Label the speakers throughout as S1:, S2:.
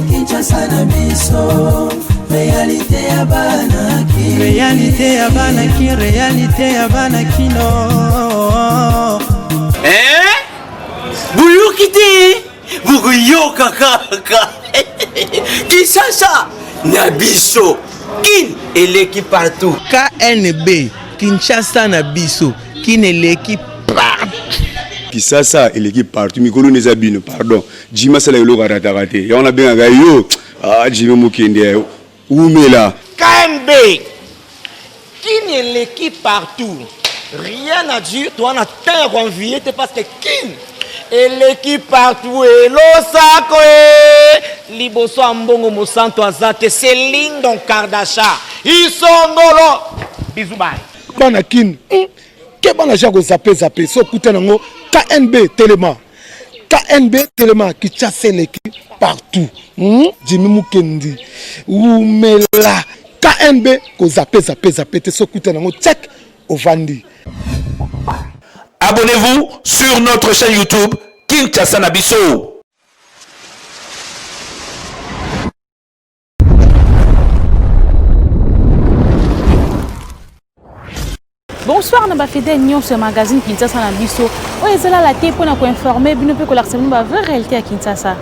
S1: Kinshasa na biso réalité ya banaki réalité ya banaki réalité ya banaki no
S2: Buyukite buguyoka kaka Kinshasa na biso kin eleki partout
S3: KNB Kinshasa na biso kin eleki partout
S4: Kinshasa eleki partout mikolo neza bino pardon Jima sala yolo karatakate ya on a bien yo Jima mukende umela
S5: KNB kin eleki partout rien à dire toi na terre envié parce que kin eleki partout et losako liboso ambongo mosanto azate Céline Don Kardasha isongolo bisous bye
S6: bana kin ke bana jako zape so kuta nango KNB Telema qui chasse l'équipe partout Jimmy Mukendi umela KNB ko zape te so kuta nango check ovandi.
S7: Abonnez-vous sur notre chaîne YouTube Kinshasa na biso.
S8: Bonsoir na bafidèle Nyon sur magazine Kinshasa na biso. Oyo ezala la te pona ko informer bino pe ko la ba vraie réalité à Kinshasa.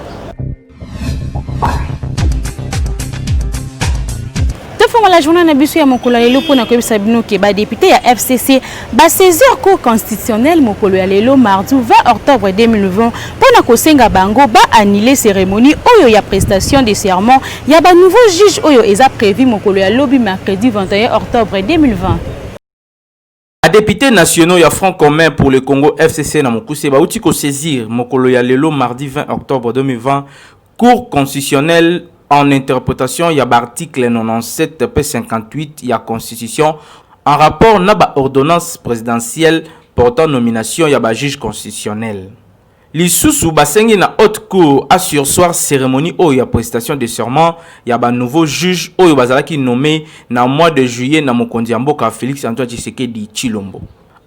S8: La journée na biso ya mokolo lelo pona ko bisa bino ke ba député ya FCC ba saisir cour constitutionnelle mokolo ya lelo mardi 20 octobre 2020 pona ko senga bango ba annuler cérémonie oyo ya prestation de serment ya ba nouveau juge oyo eza prévu mokolo ya lobi mercredi 21 octobre 2020.
S9: Les députés nationaux ya Front commun pour le Congo FCC na mokuse ba uti ko saisir mokolo ya lelo mardi 20 octobre 2020 cour constitutionnelle en interprétation, il y a l'article 97 P58, il y a constitution. En rapport, il y a ordonnance présidentielle portant nomination, il y a juge constitutionnel. L'issue basengi na haute cour à sursoir cérémonie où il y a prestation de serment, il y a nouveau juge où il y a nommé na mois de juillet na mokondi mboka Félix Antoine Tshisekedi Tshilombo.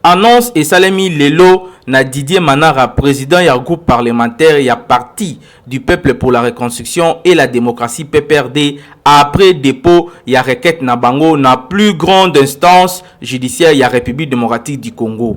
S9: Annonce et Salemi Lelo na Didier Manara, président du groupe parlementaire et parti du peuple pour la reconstruction et la démocratie PPRD après dépôt ya requête na bango na plus grande instance judiciaire ya République démocratique du Congo.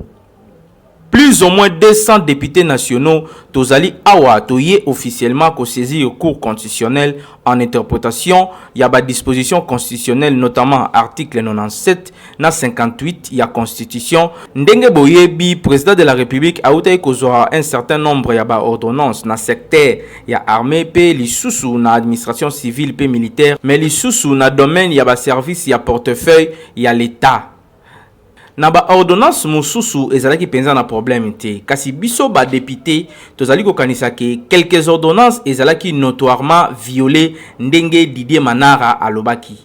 S9: Plus ou moins 200 députés nationaux tozali awa toye officiellement ko saisir cour constitutionnelle en interprétation il y a ba disposition constitutionnelle notamment article 97 na 58 il y a constitution ndenge boyebi président de la République a outé kozwa un certain nombre ya ba ordonnance na secteur ya armée pe lisusu na administration civile pe militaire mais lisusu na domaine ya ba service ya portefeuille ya l'état. Na ba ordonnance mususu ezalaki penza na problème te kasi biso ba député tozali ko kanisa ke quelques ordonnances ezalaki notoirement violées ndenge Didier Manara alobaki.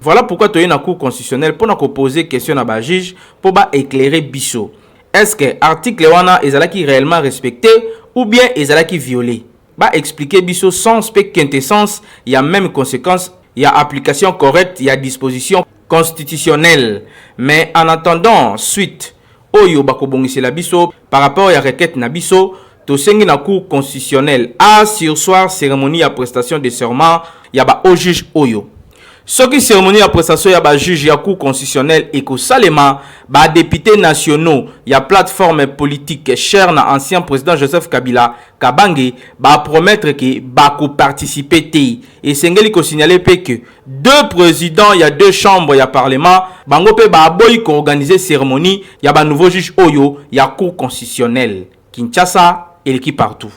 S9: Voilà pourquoi toye na cour constitutionnelle pour na ko poser question na ba juge pour ba éclairer biso. Est-ce que article wana ezalaki réellement respecté ou bien ezalaki violé? Ba expliquer biso sens pe quintessence, il y a même conséquence, il y a application correcte, il y a disposition constitutionnelle. Mais en attendant suite oyo bakobongisi la biso par rapport à requête na biso to sengi na cour constitutionnelle à sursoir cérémonie à prestation de serment ya ba au juge oyo. Soki cérémonie à prestation ya ba juge ya cour constitutionnelle et ko salema ba députés nationaux ya plateforme politique cher na ancien président Joseph Kabila Kabange ba promettre que ba ko participer té et sengeli ko signaler que deux présidents ya deux chambres ya parlement bango pe ba boy ko organiser cérémonie ya ba nouveau juge oyo ya cour constitutionnelle Kinshasa et l'équipe partout.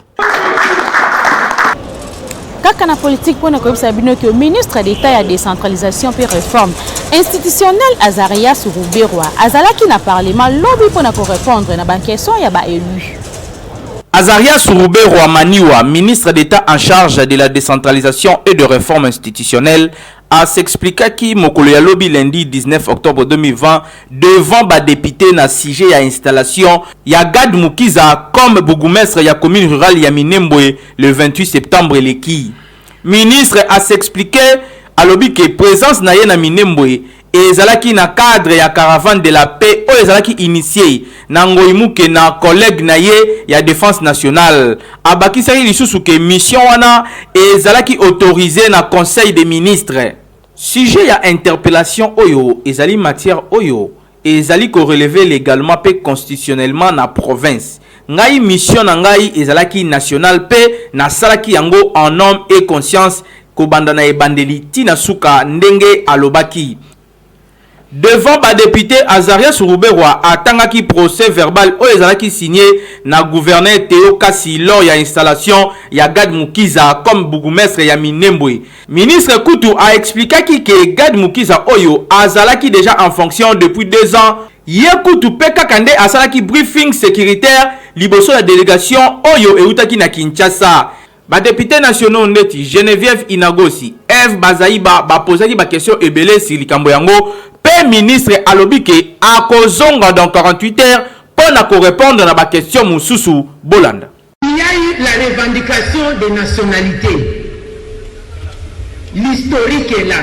S8: Kaka na politique pour ko bino que ministre d'État ya décentralisation et réforme institutionnelle Azaria Sourouberwa azalaki na parlement lobby pour ko répondre na ba question ya ba élu.
S9: Azaria Sourouberwa Maniwa, ministre d'État en charge de la décentralisation et de réforme institutionnelle, a s'expliqué qui mokolo ya lobby lundi 19 octobre 2020 devant ba député na sujet ya installation ya Gad Mukiza comme bourgmestre ya commune rurale ya Minembwe le 28 septembre leki. Ministre a s'expliqué à lobby que présence na ye na Minembwe ezalaki na cadre ya caravane de la paix oyo ezalaki initié na ngoyimuke na collègue na ye ya défense nationale. Abakisaki lisusu ke mission wana ezalaki autorisé na conseil des ministres. Sujet ya interpellation oyo ezali matière oyo ezali ko relever légalement pe constitutionnellement na province. Ngai mission na ngai ezalaki national pe na salaki yango en nom et conscience ko bandana e bandeli tina suka ndenge alobaki. Devant ba député Azarias Rouberwa atangaki procès verbal oyo ezalaki signé na gouverneur Théo Kassi lors ya installation ya Gad Mukiza comme bourgmestre ya Minembwe. Ministre Koutou a expliqué que Gad Mukiza oyo azalaki déjà en fonction depuis 2 ans. Ye Koutou peka kande asalaki briefing sécuritaire liboso la délégation oyo eutaki na Kinshasa. Ba député nationaux ndeti Geneviève Inagosi, Eve Bazaïba baposaki ba question ebele sur likambo yango. Pe ministre alobike akozonga dans 48 heures pour répondre à ma question Moussousou Bolanda.
S10: Il y a eu la revendication des nationalités. L'historique est là.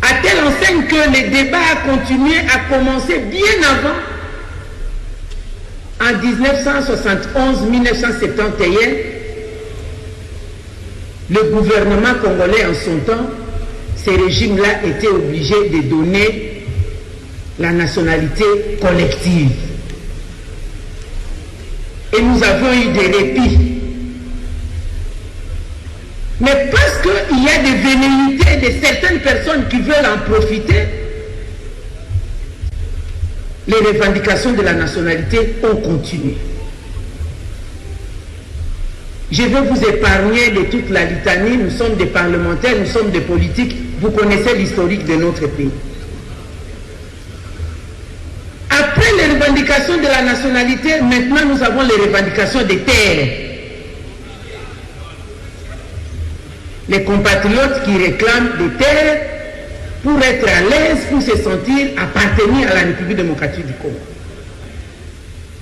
S10: À telle enseigne que les débats ont continué à commencer bien avant, en 1971-1971, le gouvernement congolais en son temps, ces régimes-là étaient obligés de donner la nationalité collective. Et nous avons eu des répits. Mais parce qu'il y a des velléités de certaines personnes qui veulent en profiter, les revendications de la nationalité ont continué. Je vais vous épargner de toute la litanie. Nous sommes des parlementaires, nous sommes des politiques. Vous connaissez l'historique de notre pays. Après les revendications de la nationalité, maintenant nous avons les revendications des terres. Les compatriotes qui réclament des terres pour être à l'aise, pour se sentir appartenir à la République démocratique du Congo.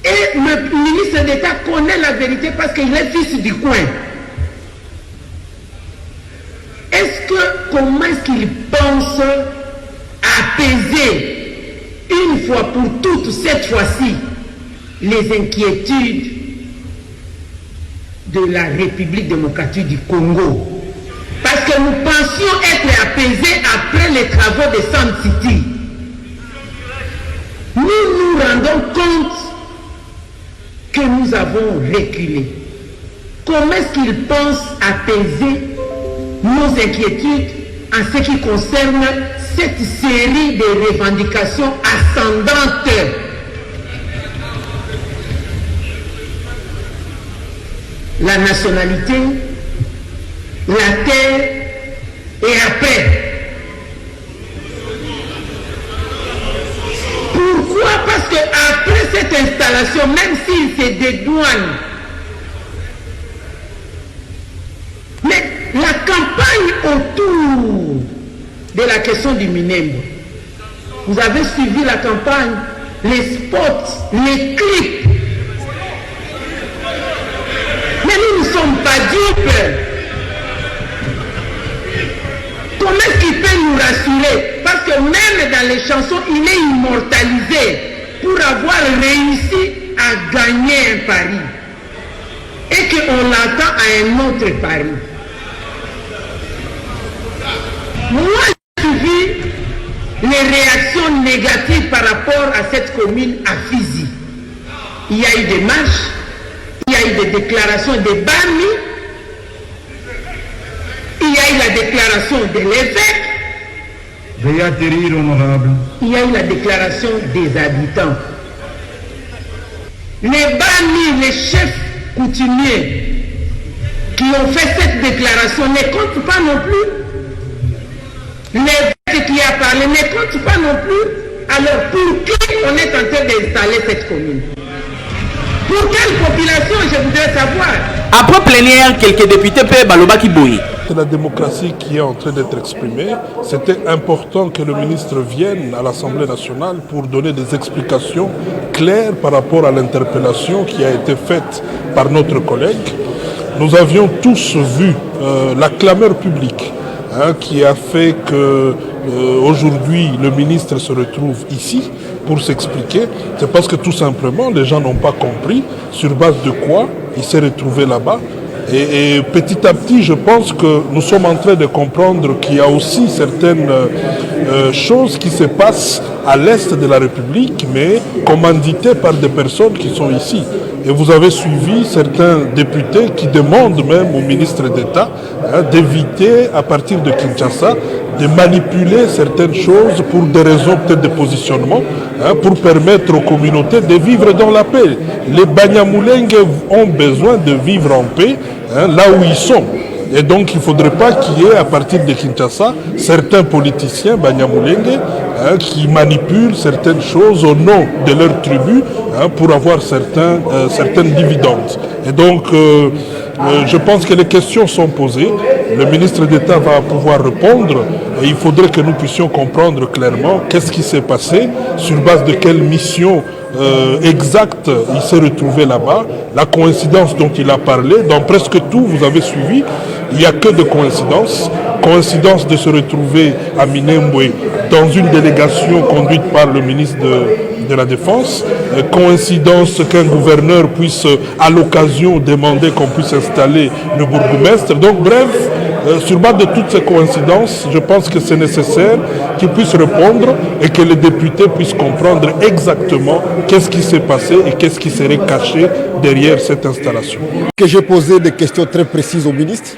S10: Et le ministre d'État connaît la vérité parce qu'il est fils du coin. Comment est-ce qu'il pense apaiser une fois pour toutes, cette fois-ci, les inquiétudes de la République démocratique du Congo? Parce que nous pensions être apaisés après les travaux de Sun City. Nous nous rendons compte que nous avons reculé. Comment est-ce qu'ils pensent apaiser nos inquiétudes en ce qui concerne cette série de revendications ascendantes? La nationalité, la terre et après. Pourquoi? Parce que après cette installation, même s'il se dédouane, mais la campagne autour de la question du Minembwe, vous avez suivi la campagne, les spots, les clips. Mais nous ne sommes pas dupes. Comment est-ce qu'il peut nous rassurer? Parce que même dans les chansons, il est immortalisé pour avoir réussi à gagner un pari. Et qu'on l'attend à un autre pari. Moi, j'ai suivi les réactions négatives par rapport à cette commune à Fizi. Il y a eu des marches, il y a eu des déclarations des Bami, il y a eu la déclaration de l'évêque,
S11: veuillez atterrir, honorable.
S10: Il y a eu la déclaration des habitants. Les Bami, les chefs coutumiers qui ont fait cette déclaration ne comptent pas non plus. L'évêque qui a parlé ne compte pas non plus. Alors pour qui on est en train d'installer cette commune? Pour quelle population, je voudrais savoir.
S9: Après plénière, quelques députés peuvent baloba qui bouillent.
S12: C'est la démocratie qui est en train d'être exprimée. C'était important que le ministre vienne à l'Assemblée nationale pour donner des explications claires par rapport à l'interpellation qui a été faite par notre collègue. Nous avions tous vu la clameur publique qui a fait que aujourd'hui le ministre se retrouve ici pour s'expliquer. C'est parce que tout simplement les gens n'ont pas compris sur base de quoi il s'est retrouvé là-bas. Et petit à petit, je pense que nous sommes en train de comprendre qu'il y a aussi certaines choses qui se passent à l'est de la République, mais commanditées par des personnes qui sont ici. Et vous avez suivi certains députés qui demandent même au ministre d'État d'éviter, à partir de Kinshasa, de manipuler certaines choses pour des raisons peut-être de positionnement, pour permettre aux communautés de vivre dans la paix. Les Banyamulenge ont besoin de vivre en paix là où ils sont. Et donc il ne faudrait pas qu'il y ait à partir de Kinshasa certains politiciens Banyamulenge qui manipulent certaines choses au nom de leur tribu pour avoir certaines dividendes. Et donc je pense que les questions sont posées. Le ministre d'État va pouvoir répondre et il faudrait que nous puissions comprendre clairement qu'est-ce qui s'est passé, sur base de quelle mission exacte il s'est retrouvé là-bas, la coïncidence dont il a parlé. Dans presque tout, vous avez suivi, il n'y a que de coïncidences. Coïncidence de se retrouver à Minembwe dans une délégation conduite par le ministre de la Défense. Coïncidence qu'un gouverneur puisse à l'occasion demander qu'on puisse installer le bourgmestre. Donc bref, sur base de toutes ces coïncidences, je pense que c'est nécessaire qu'il puisse répondre et que les députés puissent comprendre exactement qu'est-ce qui s'est passé et qu'est-ce qui serait caché derrière cette installation.
S13: Que j'ai posé des questions très précises au ministre,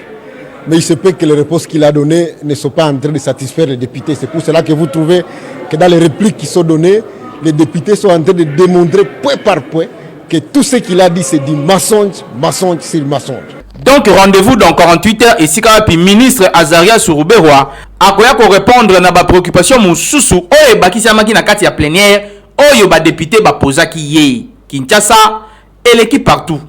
S13: mais il se peut que les réponses qu'il a données ne sont pas en train de satisfaire les députés. C'est pour cela que vous trouvez que dans les répliques qui sont données, les députés sont en train de démontrer point par point que tout ce qu'il a dit, c'est du mensonge, mensonge sur mensonge.
S9: Donc rendez-vous dans 48 heures ici quand le ministre Azaria Sourouberwa a répondre à la préoccupation moussousou oyo bakisiamaki na kati ya plénière oyo ba député ba posaki ye Kinshasa et l'équipe partout.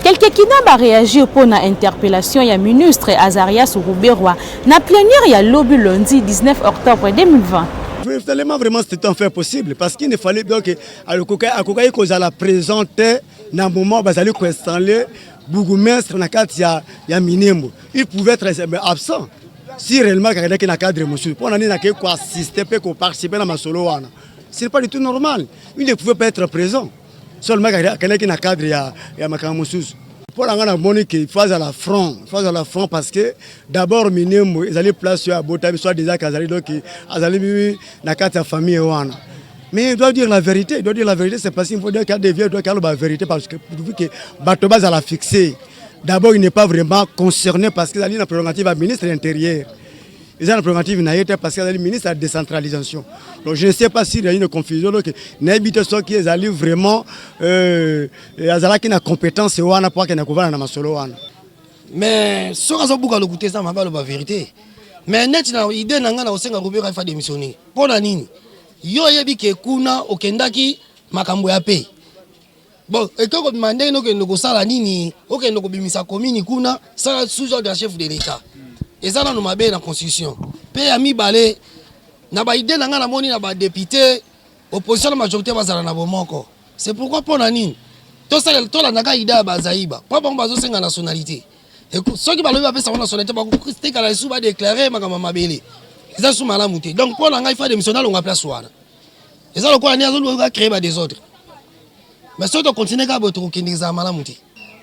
S8: Quelqu'un qui n'a pas réagi pour la interpellation du ministre Azaria Sourouberwa na plénière ya lobby lundi 19 octobre 2020.
S14: Vraiment, c'était un fait possible parce qu'il ne fallait donc que Akokaï la présenter dans le moment où il allait installer bourgmestre na kati ya Minembwe. Il pouvait être absent si réellement quelqu'un qui n'a cadre monsieur pour n'aller ko assister peut participer dans masolo wana. C'est pas du tout normal. Il ne pouvait pas être présent. Seulement quelqu'un qui n'a cadre ya makamusu. Pour la monnaie qu'il fasse à la front, parce que d'abord Minembwe ils allaient placer à Botabi soit déjà qu'ils donc ils allaient na kati ya famille wana. Mais il doit dire la vérité. C'est parce qu'il faut dire qu'il y a des vieux, il doit dire la vérité parce que vu que Batoba l'a fixé. D'abord, il n'est pas vraiment concerné parce qu'il a une prérogative à ministre de l'Intérieur. Il a une prérogative parce qu'il a le ministre de la décentralisation. Donc je ne sais pas s'il y a une confusion. Donc, n'habite pas qu'ils allaient vraiment qui a compétence pour qu'il n'a pas de solo.
S15: Mais ce qui est beaucoup de c'est la vérité. Mais net, l'idée n'a pas de démissionner. Pour la nini. Yo yebi ke kuna okendaki makambo ya pe. Bon, et quand on m'a dit que nous sala nini, OK nous bimisa commune kuna, ça sous ordre du chef de l'État. Et ça nous m'a bien la constitution. Pe ami balé na ba idée na ngana moni na ba député opposition la majorité bazala na bomoko. C'est pourquoi pour la nini. To ça to la naka ida ba zaïba. Pas bon bazo senga nationalité. Et ceux qui ba lobi ba sa nationalité ba ko Christé kala sou ba déclarer makama mabele. Ils sont mal mouté. Donc pour l'engagement il faut démissionner on a place ouana. Et ça le quoi on va créer des autres. Mais si on continue à boire kindiza mal mouté.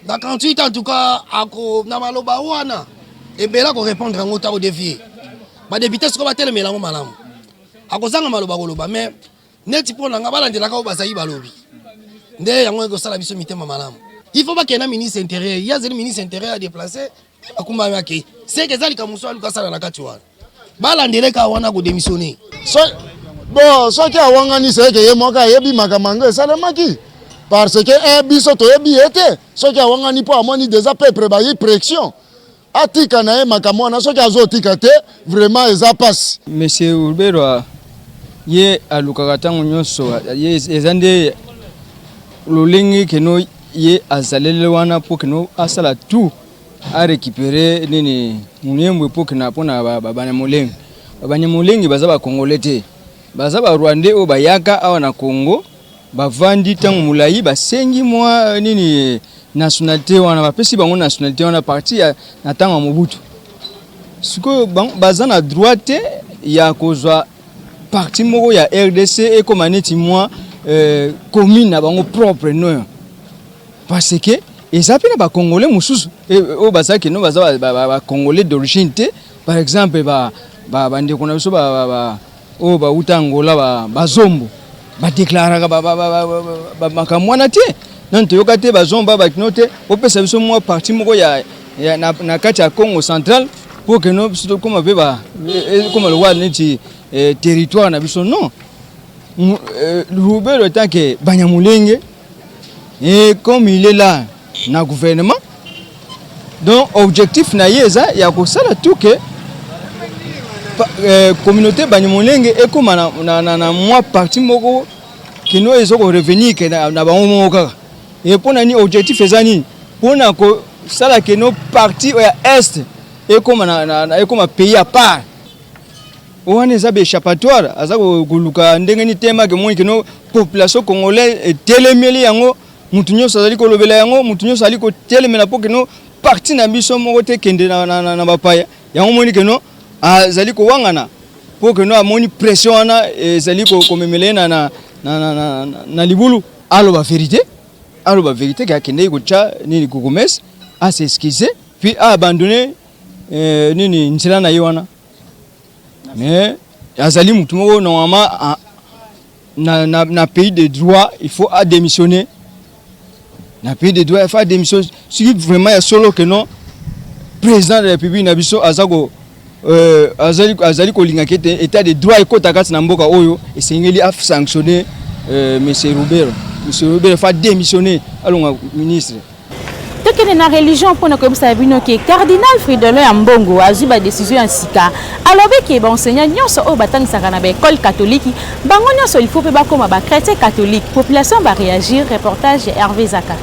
S15: Dans 48 en tout cas ako na maloba ouana et bela ko répondre en autant au défi. Ba député ce qu'on va tellement malamu malamu. Ako zanga maloba koloba mais net pour l'engagement balandela ka bazayi balobi. Ndé yango ko sala biso mitema malamu. Il faut pas qu'il y ait un ministre intérieur. Il y a un ministre intérieur à déplacer. Akumba yake. C'est que ça li kamuso aluka sala na kati wana. Balandeleka wana ko démissionner.
S13: Bon, ce qui a wangani c'est que yemoka yebi makamanga salamaki parce que biso to yebi été ce qui a wangani po amoni déjà peuple ba yi pression atika na makamona ce qui azotika te vraiment eza passe
S16: monsieur Sourouberwa ye alukaka tango nyonso ye ezande lolingi keno ye azalele wana po keno asala tout à récupérer nini Minembwe po kena pona Banyamulenge. Banyamulenge baza ba Congolais te. Baza ba Rwandais o bayaka awa na Congo bavandi tango mulayi basengi mwa nini nationalité wana bapesi bango nationalité wana parti na tango Mobutu. sikoyo baza na droite ya kozwa parti moko ya RDC et comme aneti moi commune na bango propre non parce que eza pe na ba congolais mususu o baza ke no baza ba congolais d'origine te par exemple ba ndeko na biso ba uta Angola ba zombo ba déclaraka ba makamwana te non toyoka te ba zomba ba kinote opesa biso moi parti moko ya na kati ya Congo central pour que nous comme le roi neti territoire na biso non le temps que Banyamulenge et comme il est là na gouvernement donc objectif na yeza ya ko sala tout que communauté Banyamulenge et comme na moi parti moko qui nous est revenir que na bango moko et pour na ni objectif ezani pour na ko sala que nos parti est et comme un pays à part. On est à échappatoire, à ça que ndengeni tema que moi que nos population congolaise téléméli yango, mutunyo sali ko lobela yango, mutunyo sali ko télémela pour que nos parti na biso moko te kende na bapaya. Yango moni que no azali ko wangana pour que no amoni pression na zali ko komemele na libulu. Allo ba vérité ka kende ko cha ni ko gomes à s'excuser puis à abandonner nini nzela na yiwana mais azali mutu moko normalement na pays de droit il faut démissionner na pays de droit il faut démissionner si vraiment il y a solo que non président de la République na biso azako azali ko linga kete état de droit ekota kati na mboka oyo esengeli a sanctionner monsieur Robert faut démissionner alonga ministre.
S8: Tokene na religion pour que ça bino que cardinal Fridolin Ambongo a eu ba décision en sika alobi ke ba enseignant nyonso o batangisaka na ba école catholique bango nyonso il faut pe ba koma ba chrétien catholique population va réagir reportage Hervé Zaka.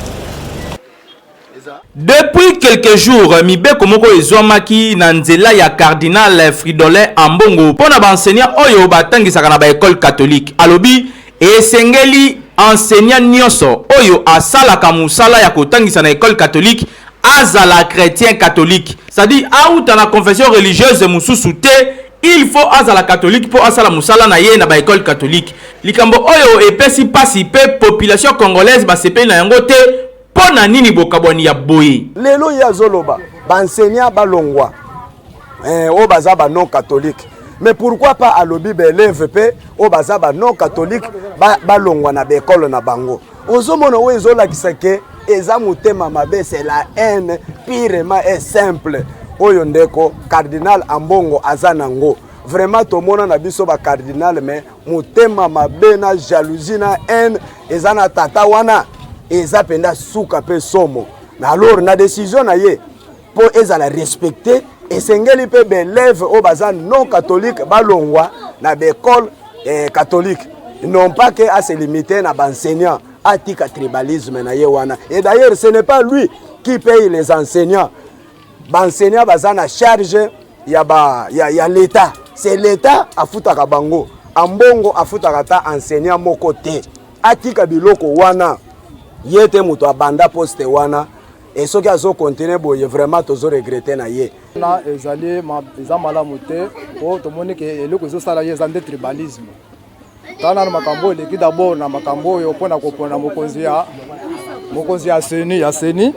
S9: Depuis quelques jours, Mibeko moko ezwamaki na nzela ya cardinal Fridolin Ambongo pona ba enseignant oyo batangisaka na ba école catholique alobi esengeli enseignant nyonso oyo asalaka musala ya kotangisa na école catholique azala chrétien catholique, c'est-à-dire auta na confession religieuse mususu te il faut azala catholique pour asala musala na ye na ba école catholique. Likambo oyo epesi pasi pe population congolaise ba sepeli na yango te pona nini bokabwani ya boye
S17: lelo ya zoloba ba enseignant balongwa o baza ba non catholique. Mais pourquoi pas à l'obi l'EVP au bazaba non catholique balongwa na école na bango. Ozomona o ezola kisake eza mutema mabe c'est la haine pirement et simple. Oyo ndeko cardinal Ambongo azanango. Vraiment tomona na biso ba cardinal mais mutema mabe na jalousie na haine ezana tata wana eza penda suka pe somo. Na alors na décision na ye pour ezala respecter et sengeli pe belève au bazan non catholique balongwa na l'école catholique non pas que à se limiter na enseignant atika tribalisme na yewana. Et d'ailleurs ce n'est pas lui qui paye les enseignants. Enseignants bazan à charge ya l'état, c'est l'état afutaka bango. Ambongo afutaka ta enseignant moko te atika biloko wana yete muto abanda poste wana. Et ce qui a continué, vraiment, tous regretté na ye.
S18: Na ezali ezamala muté pour tout monde que le que ça là ezande tribalisme. Tana na makambo leki d'abord na makambo yo pona ko pona mokonzi ya seni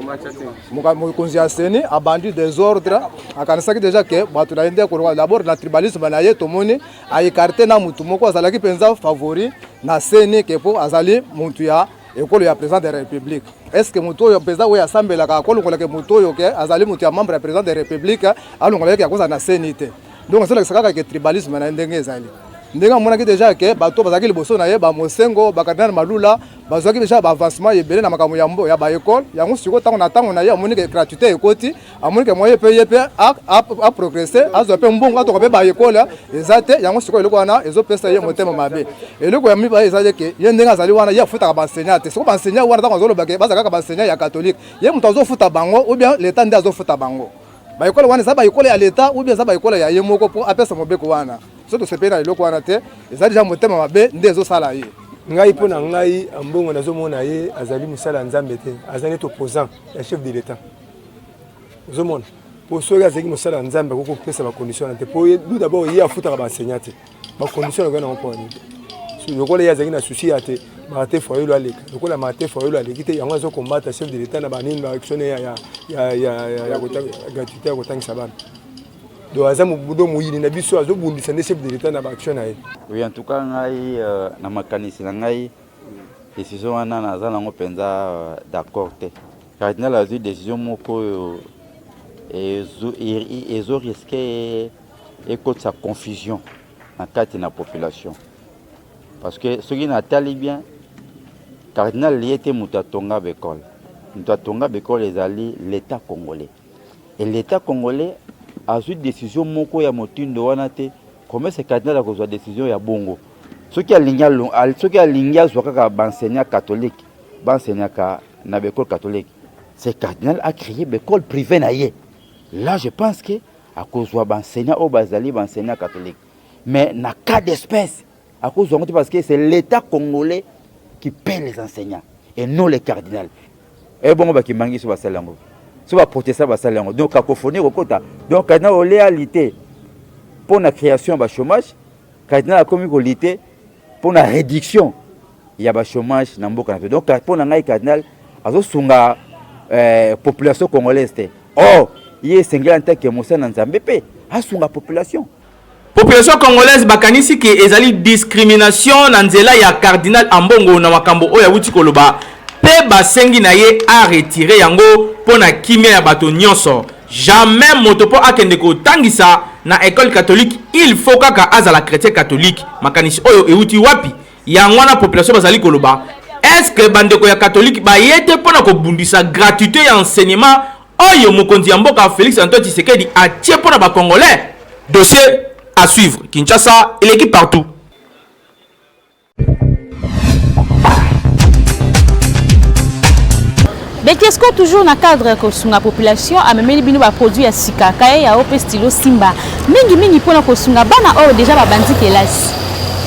S18: mokonzi ya seni abandi désordre akanisa ki déjà que batu na ende ko d'abord na tribalisme na ye to moni a écarté na mutu moko azalaki penza favori na seni que pour azali mutu ya école ya président de la République. Est-ce que muto yo président we assemblée ka ko lokola ke muto yo ke azali mutu ya membre ya président de la République alongola ke akoza na senité. Donc c'est là que tribalisme na ndenge ezali. Ndenge mona ki déjà ke bato bazaki liboso na ye ba Mosengo ba Cardinal Malula bazaki déjà ba avancement yebele na makambo ya mbo ya ba école yango siko tango na tango na ye amoni ke gratuité ekoti amoni ke moye paye pe a progresser azo pe mbongo to ko pe ba école ezate yango siko eloko wana ezo pesa ye motema mabe eloko ya mi ba ezali ke ye ndenge azali wana ye futa ba enseignant te siko ba enseignant wana tango zolo ba ke bazaka ba enseignant ya catholique ye muto azo futa bango ou bien l'état nde azo futa bango ba école wana za ba école ya l'état ou bien za ba école ya ye moko pour apesa mobeko wana soto sepena eloko wana te ezali ja motema mabe nde ezo sala ye
S19: ngai pona ngai Ambongo nazomona ye azali musala nzambe te azali opposant ya chef de l'état zomona pour ceux qui ont ça dans Nzambe ko pesa ba condition na te pour nous d'abord il y a futa ba enseignant te ba condition na ko na si le collège a un souci à te maté foyer lo aleka le collège maté foyer lo aleka te yango zo combattre chef de l'état na ba nini ba action ya gratuité ko tang sabana do azamu budo muyini na biso azo bundisa ne chef de l'état na ba action na ye.
S20: Oui, en tout cas ngai na makanisi na ngai décision wana naza nango penza d'accord te cardinal a eu décision moko ezo risqué et sa confusion en kati na population parce que ce qui n'atali bien cardinal lié était mutatonga bekol les alliés l'état congolais et l'état congolais a eu décision moko ya motindo wana te comment ce cardinal a kozwa décision ya bongo ce qui a lingia zwaka enseignant catholique enseignant na bekol catholique ce cardinal a créé bekol privé na ye. Là je pense que à cause de enseignant au bazali enseignant catholique mais na cas d'espèce à cause de parce que c'est l'état congolais qui paie les enseignants et non les cardinals et bon ba ki mangi so basalango so ba protester basalango donc cacophonie okota donc cardinal o réalité pour la création ba chômage cardinal a commis qualité pour la réduction il y a ba chômage na mboka na donc pour na ngai cardinal azo sunga population congolaise oh il est single en tant que Moussa Nzambepe a sunga population
S9: congolaise bakanisi ke ezali discrimination na nzela ya cardinal Ambongo na makambo oya wuti koloba pe basengi na ye a retirer yango pona kimia ya bato nyonso jamais motopo akende ko tangisa na école catholique il faut kaka azala chrétien catholique makanisi oyo euti wapi yango na population bazali koloba est-ce que bandeko ya catholique ba yete pona ko bundisa gratuité ya enseignement oyo mokonzi ya mboka Félix Antoine Tshisekedi a tie pona ba congolais dossier à suivre. Kinshasa et l'équipe partout.
S8: Betesco toujours na cadre ko sunga population amemeli bino ba produit ya sika kaye ya ope stylo Simba. Mingi pona ko sunga bana o déjà ba bandi kelasi.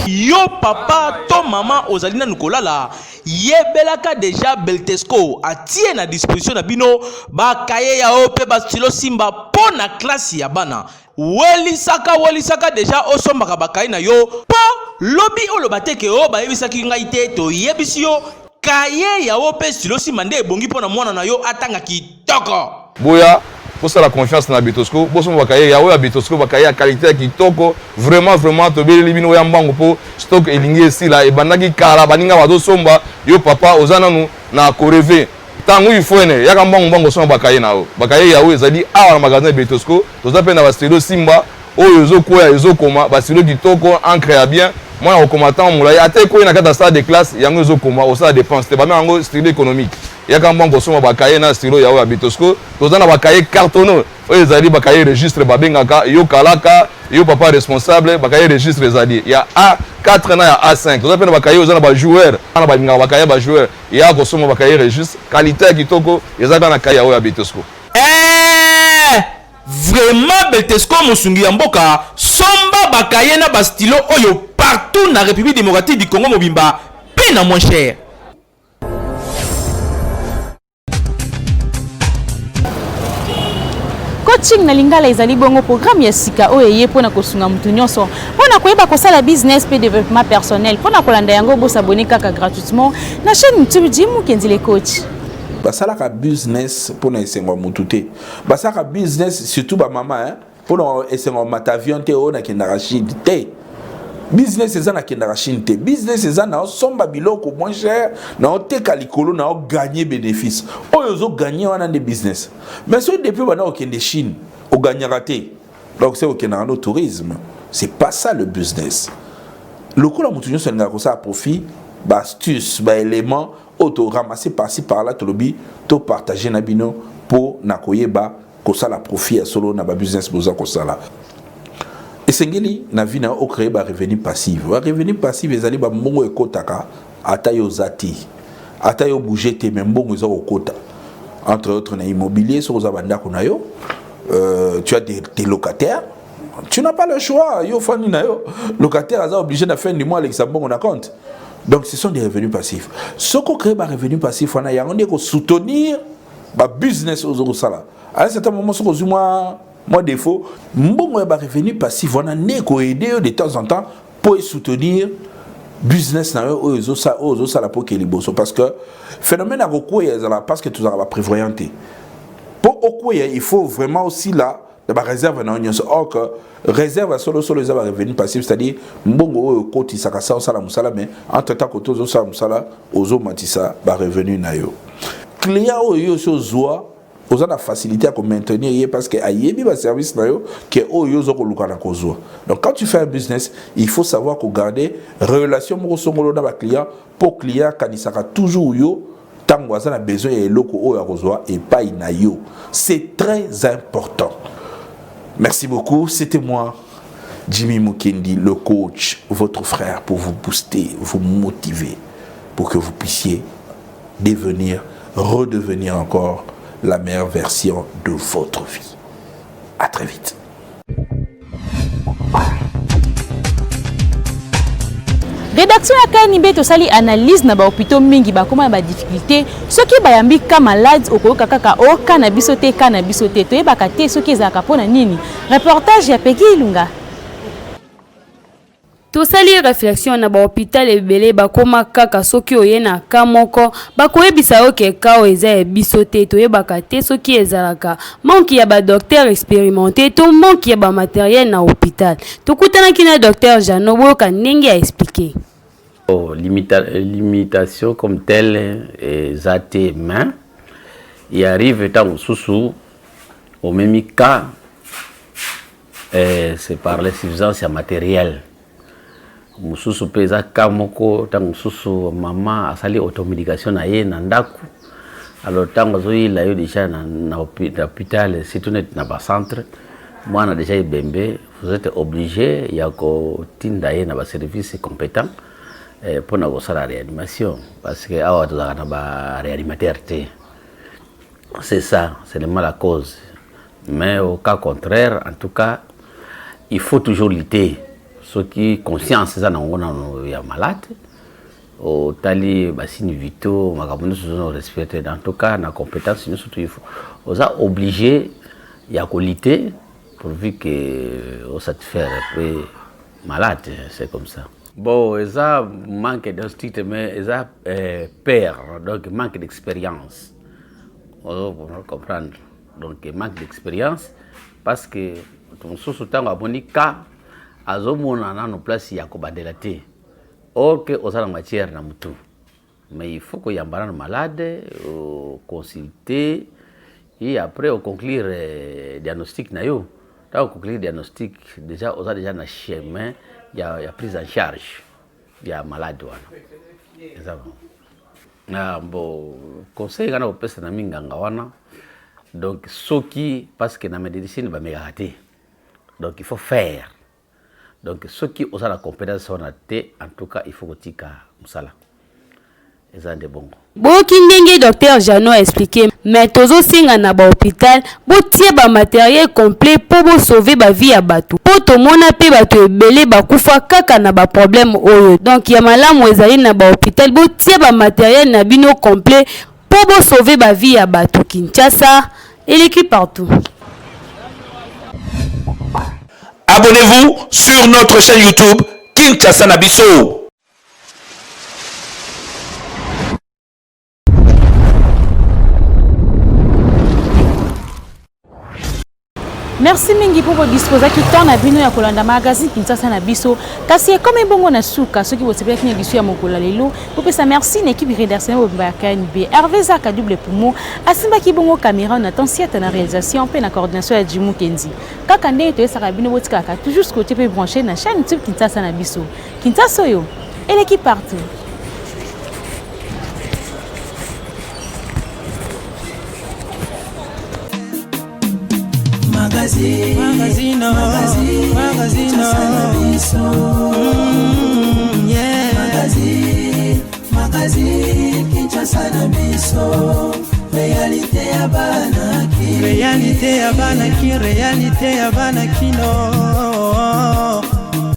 S21: Yo papa to maman ozalina nukolala yebelaka déjà Beltesco atie na disposition na bino ba kaye ya ope ba stylo Simba pona classe ya bana. Welisaka déjà osombaka bakaye na yo po lobi olobateke o ba yebisaki ngai te to yebisi yo kaye ya ope stylo Simba nde ebongi pona mwana na yo atanga kitoko
S22: boya pour la confiance na Betesco boso bakaye ya oya Betesco bakaye ya qualité ya kitoko vraiment to beli bino ya mbango po stock elingi esila ebandaki kala baninga bazo somba yo papa ozana nu na koreve tangu ifone yaka mbango soma bakaye nao bakaye ya oyo ezali awa na magasin Betesco toza pe na ba stylo Simba oyo ezokoya ezokoma ba stylo kitoko encre ya bien moi au combattant mulai ate ko na kata salle de classe yango ezokoma au salle de dépense te ba yango stylo économique yaka mbango soma bakaye na stylo ya oyo Betesco toza na bakaye cartonneau oyo ezali bakaye registre babengaka yo kalaka yo papa responsable bakaye registre ezali ya A4 na ya A5 toza pe na bakaye ozana ba joueur na balinga bakaye ba joueur ya ko soma bakaye registre qualité kitoko ezaka na kaye oyo Betesco
S21: vraiment Beltesco mosungi ya mboka somba bakaye na ba stylo oyo partout na République démocratique du Congo mobimba pe na moins cher.
S8: Coaching na lingala ezali bongo programme ya sika oyo ye pona kosunga mutu nyonso pona koyeba kosala business pe développement personnel pona kolanda yango bo s'abonner kaka gratuitement na chaîne YouTube Jimou Kenzile coach.
S23: Basalaka business pona esengo mutu te basalaka business surtout ba mama pona esengo matavion te ona kendaka Chine te business ezana kendaka Chine te business ezana somba biloko moins cher na oteka likolo na o gagner bénéfice oyo zo gagner wana de business mais so depuis bana okende Chine o gagnera te donc c'est okenda no tourisme c'est pas ça le business le ko la mutu nyo senga ko ça profit ba astuce ba élément auto ramasser par-ci par-là to lobi to partager na bino pour na koyeba ko ça la profit à solo na ba business boza ko sala. Et sengeli na vie na o créer ba revenu passif. Ba revenu passif ezali ba mbongo ekotaka ata yo zati. Ata yo bouger te même mbongo zo okota. Entre autres na immobilier sur za banda ko na yo. Tu as des locataires. Tu n'as pas le choix. Yo fani na yo. Locataire aza obligé na fin du mois avec sa mbongo na compte. Donc ce sont des revenus passifs. Ce qu'on crée ba revenu passif on a yango ko soutenir ba business aux sala à un certain moment ce que moi défaut mbongo ya ba revenu passif on a négo aider de temps en temps pour soutenir business na aux sala pour que liboso parce que phénomène à recours parce que tout ça va prévoyanter pour okoya il faut vraiment aussi là de réserve na union or que réserve solo les revenus passifs c'est-à-dire mbongo koti sakasa sala musala mais entre temps que tous sala musala ozo matisa ba revenu na yo client oyo so zoa oza na facilité à maintenir parce que ayebi ba service na yo que oyo zo ko luka na kozwa donc quand tu fais un business il faut savoir ko garder relation mo songolo na ba client pour client kanisaka toujours yo tango aza na besoin et loko oyo a kozwa et pas ina yo c'est très important. Merci beaucoup, c'était moi, Jimmy Mukendi, le coach, votre frère, pour vous booster, vous motiver, pour que vous puissiez redevenir encore la meilleure version de votre vie. À très vite.
S8: Rédaction ya KNB tosali analyse na ba hôpitaux mingi ba koma ba difficulté soki ba yambi ka malade okoyoka kaka o kana bisote to yebaka te soki ezaka pona nini reportage ya Peki Ilunga.
S1: Tosali réflexion na ba hôpital ebele ba koma kaka soki oyena ka moko ba koyebisa yo ke ka o eza bisote to yebaka te soki ezalaka manque ya ba docteur expérimenté to manque ya ba matériel na hôpital tokutana kina docteur Jano boka ndenge a expliquer.
S2: Limitation comme telle est athée main il arrive tant sous au même cas c'est par l'insuffisance matérielle. Mususu peza kamoko tangu susu mama asali automédication na ye na ndaku alors tangu zoi la yo déjà na hôpital si tu n'es na ba centre moi na déjà ibembe vous êtes obligé ya ko tinda ye na ba service compétent pour na la réanimation parce que awa to na ba réanimateur té c'est ça c'est le mal à cause mais au cas contraire en tout cas il faut toujours lutter. Ce qui conscience ça on ya malade au tali basini vitaux makabono sont respectés en tout cas na compétence nous surtout il faut on a obligé ya qualité pourvu que on satisfaire les malades c'est comme ça bon ça manque d'instinct mais ça peur donc manque d'expérience on va comprendre donc manque d'expérience parce que ton sous temps à bonika azomona na no place ya ko badela te or que osala matière na mutu mais il faut que yambana malade consulter et après au conclure diagnostic na yo ta conclure diagnostic déjà osa déjà na chemin ya prise en charge ya malade wana ezaba na bo conseil kana opesa na minganga wana donc soki parce que na médecine ba megate donc il faut faire. Donc, ceux qui ont la compétence sont en tout cas, il faut que tu musala. C'est des bons.
S1: Boki ndenge docteur Jano a expliqué, mais tozo singa na ba hôpital, bo tie ba matériel complet pour bo sauver ba vie ya batu. Po to mona pe batu ebele ba kufa kaka na ba problème oyo. Donc ya malamu ezali na ba hôpital, bo tie ba matériel na bino complet pour bo sauver ba vie ya batu. Kinshasa, et l'équipe partout.
S7: Abonnez-vous sur notre chaîne YouTube Kinshasa na biso.
S8: Merci mingi pour votre disposition qui tourne à bino ya kolanda magazine Kinshasa na biso kasi comme bongo na suka ceux qui vont se faire qui biso ya mokola lelo pour ça merci une équipe rédaction ba KNB Hervé Zaka double poumon asimba ki bongo caméra on attend si na réalisation pe na coordination ya Jimmy Kenzi kaka ndenge to saka bino botika ka toujours côté pe branché na chaîne YouTube Kinshasa na biso Kinshasa yo et l'équipe partout.
S3: Magazine, Kinshasa na biso. Réalité ya banaki, réalité ya banaki, réalité ya banaki no.